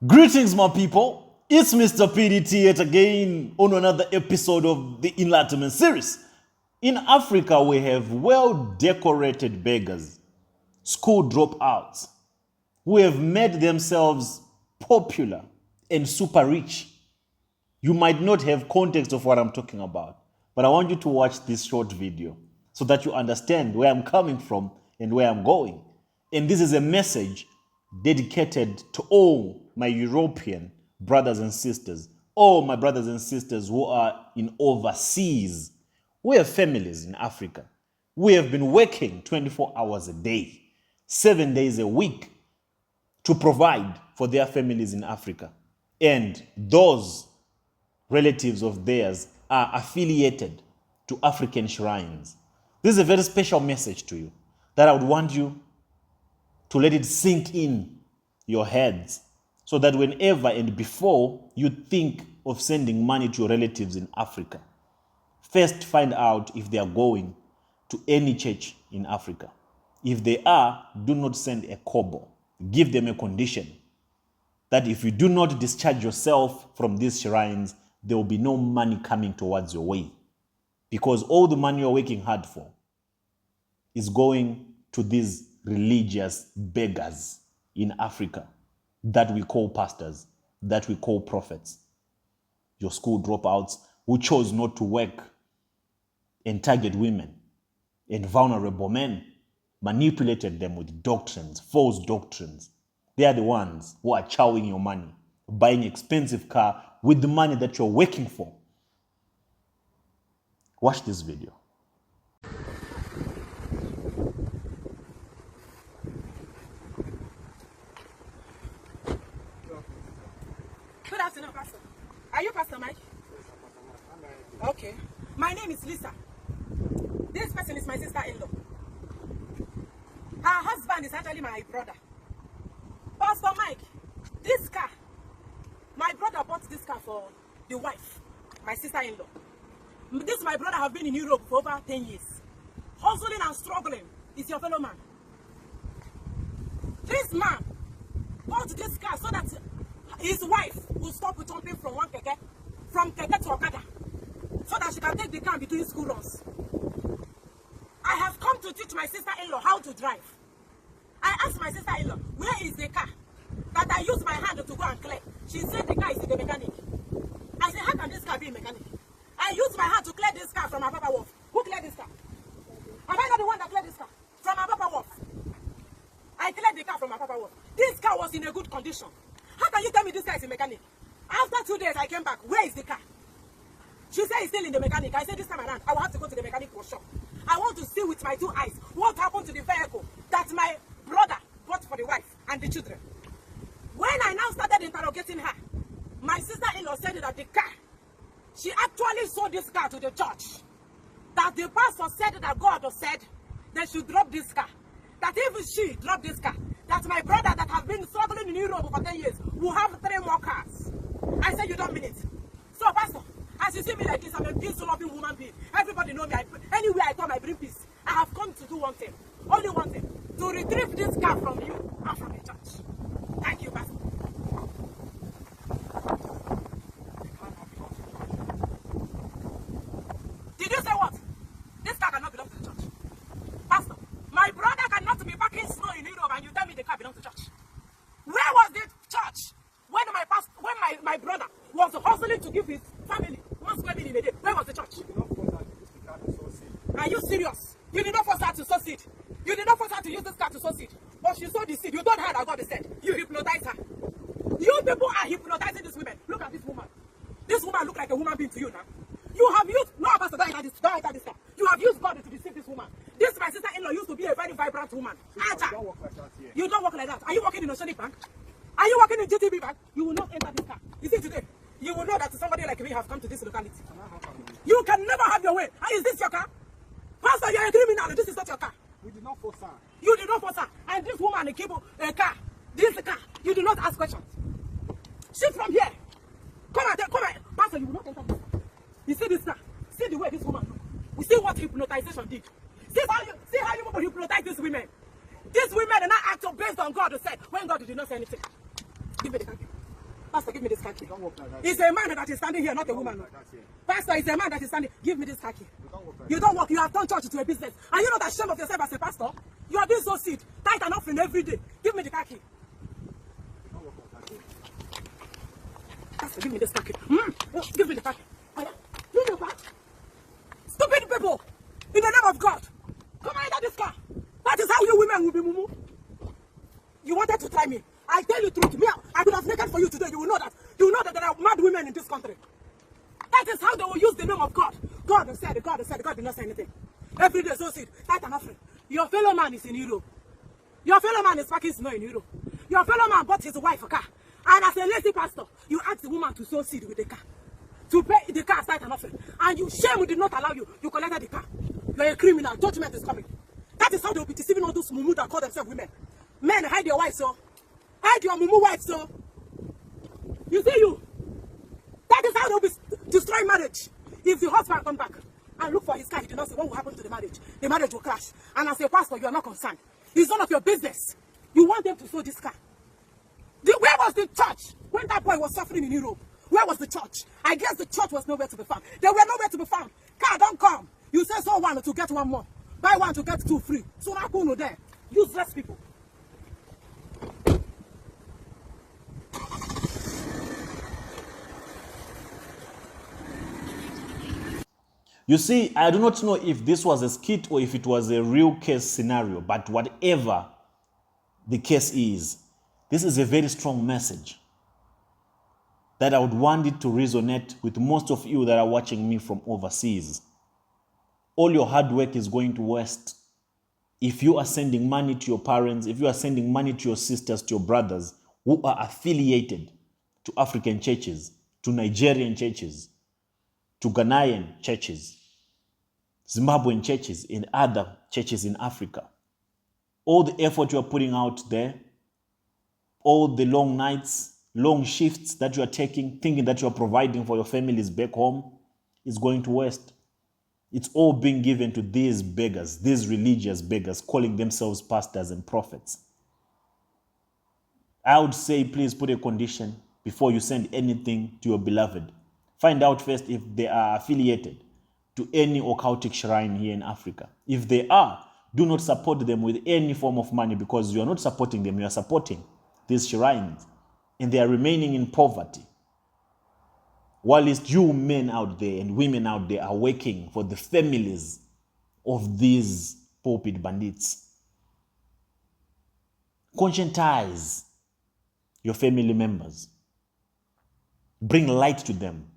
Greetings, my people. It's Mr. PDT yet again on another episode of the Enlightenment series. In Africa, we have well-decorated beggars, school dropouts, who have made themselves popular and super rich. You might not have context of what I'm talking about, but I want you to watch this short video so that you understand where I'm coming from and where I'm going. And this is a message dedicated to all my European brothers and sisters, all my brothers and sisters who are in overseas. We have families in Africa. We have been working 24 hours a day, 7 days a week to provide for their families in Africa. And those relatives of theirs are affiliated to African shrines. This is a very special message to you that I would want you to let it sink in your heads so that whenever and before you think of sending money to your relatives in Africa, first find out if they are going to any church in Africa. If they are, do not send a kobo. Give them a condition that if you do not discharge yourself from these shrines, there will be no money coming towards your way. Because all the money you're working hard for is going to these religious beggars in Africa that we call pastors, that we call prophets. Your school dropouts who chose not to work and target women and vulnerable men, manipulated them with doctrines, false doctrines. They are the ones who are chowing your money, buying expensive car with the money that you're working for. Watch this video. Good afternoon, Pastor. Are you Pastor Mike? Okay. My name is Lisa. This person is my sister-in-law. Her husband is actually my brother. Pastor Mike, this car, my brother bought this car for the wife, my sister-in-law. This my brother have been in Europe for over 10 years. Hustling and struggling is your fellow man. This man bought this car so that his wife will stop jumping from keke to Okada, so that she can take the car between school runs. I have come to teach my sister-in-law how to drive. I asked my sister-in-law, where is the car that I used my hand to go and clear? She said the car is in the mechanic. I said, how can this car be a mechanic? I used my hand to clear this car from Papa Wolf. Who cleared this car? Am I not the one that cleared this car? From Papa Wolf. I cleared the car from Papa Wolf. This car was in a good condition. How can you tell me this car is a mechanic? After 2 days, I came back. Where is the car? She said it's still in the mechanic. I said this time around, I will have to go to the mechanic for sure. I want to see with my 2 eyes what happened to the vehicle that my brother bought for the wife and the children. When I now started interrogating her, my sister-in-law said that the car, she actually sold this car to the church. That the pastor said that God said they should drop this car. That if she dropped this car, that my brother that has been struggling in Europe for 10 years will have 3 more cars. I said, you don't mean it. So, Pastor, as you see me like this, I'm a peace-loving woman being. Everybody know me. Anywhere I come, I bring peace. I have come to do one thing. Only one thing. To retrieve this car from you and from the church. Thank you, Pastor. Did you say what? This car cannot belong to the church. Pastor, my brother cannot be packing snow in Europe and you tell me the car belongs to church. Where was the church when my brother was hustling to give his family 1 square meal in a day? Where was the church? Are you serious? You did not force her to sow seed. You did not force her to use this car to sow seed. But she sowed the seed. You don't hear that God said. You hypnotize her. You people are hypnotizing this woman. Look at this woman. This woman look like a woman being to you now. You have used, no, Pastor, don't enter this car. You have used God to deceive this woman. This, my sister-in-law, used to be a very vibrant woman. You don't walk like that here. You don't walk like that. Are you working in Oceanic Bank? Are you working in GTB Bank? You will not enter this car. You see today, you will know that somebody like me has come to this locality. You can never have your way. Is this your car? Pastor, you're a criminal. This is not your car. We did not force her. You did not force her. And this woman, a car, this car, you do not ask questions. Shift from here. Come on. Pastor, you will not enter this car. You see this car? See the way this woman looks. We see what hypnotization did. See how you people hypnotize these women. These women are not acting based on God who said when God did not say anything. Give me the car. Pastor, give me this car key. You don't work like that. It's a man that is standing here, not a woman. Like that here. Pastor, it's a man that is standing. Give me this car key. You don't work like You don't work. You have turned church to a business. And you know that shame of yourself as a pastor? You are being so sick, tight and offering every day. Give me the car key. You don't work like that here. Pastor, give me this car key. Give me the car key. Give me the car. Stupid people. In the name of God. Come on, this car. That is how you women will be mumu. You wanted to try me. I tell you the truth. Me, I could have naked for you today. You will know that. You will know that there are mad women in this country. That is how they will use the name of God. God has said, God has said, God did not say anything. Every day, so sit, tight and offering. Your fellow man is in Europe. Your fellow man is packing snow in Europe. Your fellow man bought his wife a car. And as a lazy pastor, you asked the woman to sow seed with the car. To pay the car tight and offering. And you shame did not allow you. You collected the car. You are a criminal. Judgment is coming. That is how they will be deceiving all those mumu that call themselves women. Men, hide your wives, so. Hide your mumu wives, so. You see you. That is how they will be destroying marriage. If the husband come back and look for his car, he did not say what will happen to the marriage. The marriage will crash. And as a pastor, you are not concerned. It's none of your business. You want them to sow this car. Where was the church when that boy was suffering in Europe? Where was the church? I guess the church was nowhere to be found. They were nowhere to be found. Car, don't come. You say so one to get one more. Buy one to get two free. So now go no there. Useless people. You see, I do not know if this was a skit or if it was a real case scenario, but whatever the case is, this is a very strong message that I would want it to resonate with most of you that are watching me from overseas. All your hard work is going to waste if you are sending money to your parents, if you are sending money to your sisters, to your brothers who are affiliated to African churches, to Nigerian churches, to Ghanaian churches, Zimbabwean churches, and other churches in Africa. All the effort you are putting out there, all the long nights, long shifts that you are taking, thinking that you are providing for your families back home, is going to waste. It's all being given to these beggars, these religious beggars, calling themselves pastors and prophets. I would say, please put a condition before you send anything to your beloved. Find out first if they are affiliated to any occultic shrine here in Africa. If they are, do not support them with any form of money, because you are not supporting them, you are supporting these shrines. And they are remaining in poverty. Whilst you men out there and women out there are working for the families of these pulpit bandits. Conscientize your family members. Bring light to them.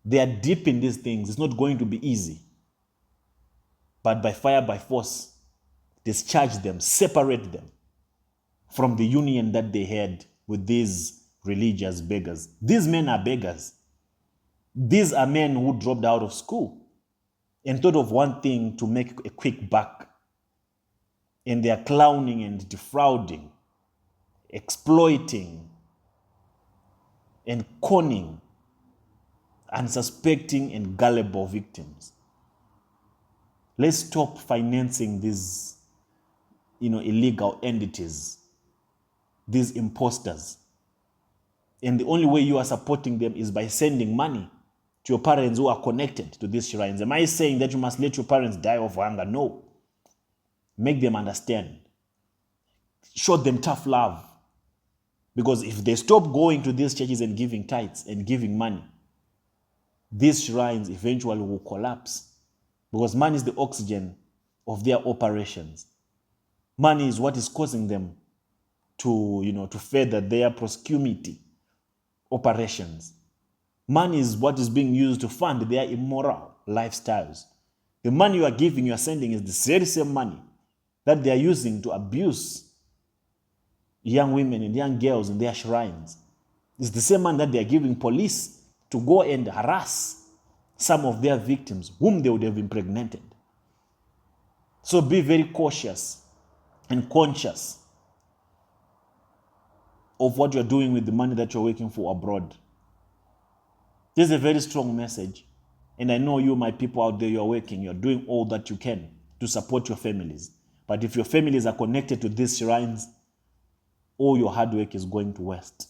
They are deep in these things. It's not going to be easy. But by fire, by force, discharge them, separate them from the union that they had with these religious beggars. These men are beggars. These are men who dropped out of school and thought of one thing to make a quick buck. And they are clowning and defrauding, exploiting, and conning unsuspecting and gullible victims. Let's stop financing these, illegal entities, these imposters. And the only way you are supporting them is by sending money to your parents who are connected to these shrines. Am I saying that you must let your parents die of hunger? No. Make them understand. Show them tough love. Because if they stop going to these churches and giving tithes and giving money, these shrines eventually will collapse. Because money is the oxygen of their operations. Money is what is causing them to further their promiscuity operations. Money is what is being used to fund their immoral lifestyles. The money you are giving, you are sending is the very same money that they are using to abuse young women and young girls in their shrines. It's the same money that they are giving police to go and harass some of their victims whom they would have impregnated. So be very cautious and conscious of what you're doing with the money that you're working for abroad. This is a very strong message. And I know you, my people out there, you're working, you're doing all that you can to support your families. But if your families are connected to these shrines, all your hard work is going to waste.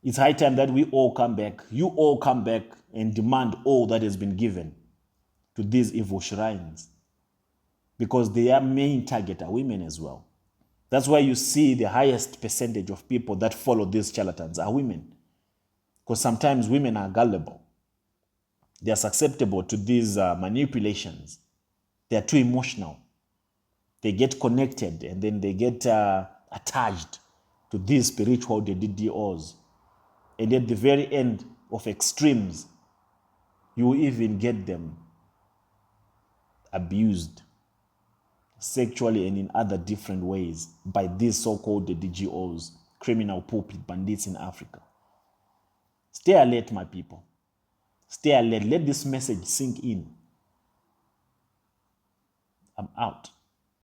It's high time that we all come back, you all come back and demand all that has been given to these evil shrines. Because their main target are women as well. That's why you see the highest percentage of people that follow these charlatans are women. Because sometimes women are gullible. They are susceptible to these manipulations. They are too emotional. They get connected and then they get attached to these spiritual DDOs. And at the very end of extremes, you even get them abused sexually and in other different ways by these so-called DGOs, criminal pulpit bandits in Africa. Stay alert, my people. Stay alert. Let this message sink in. I'm out.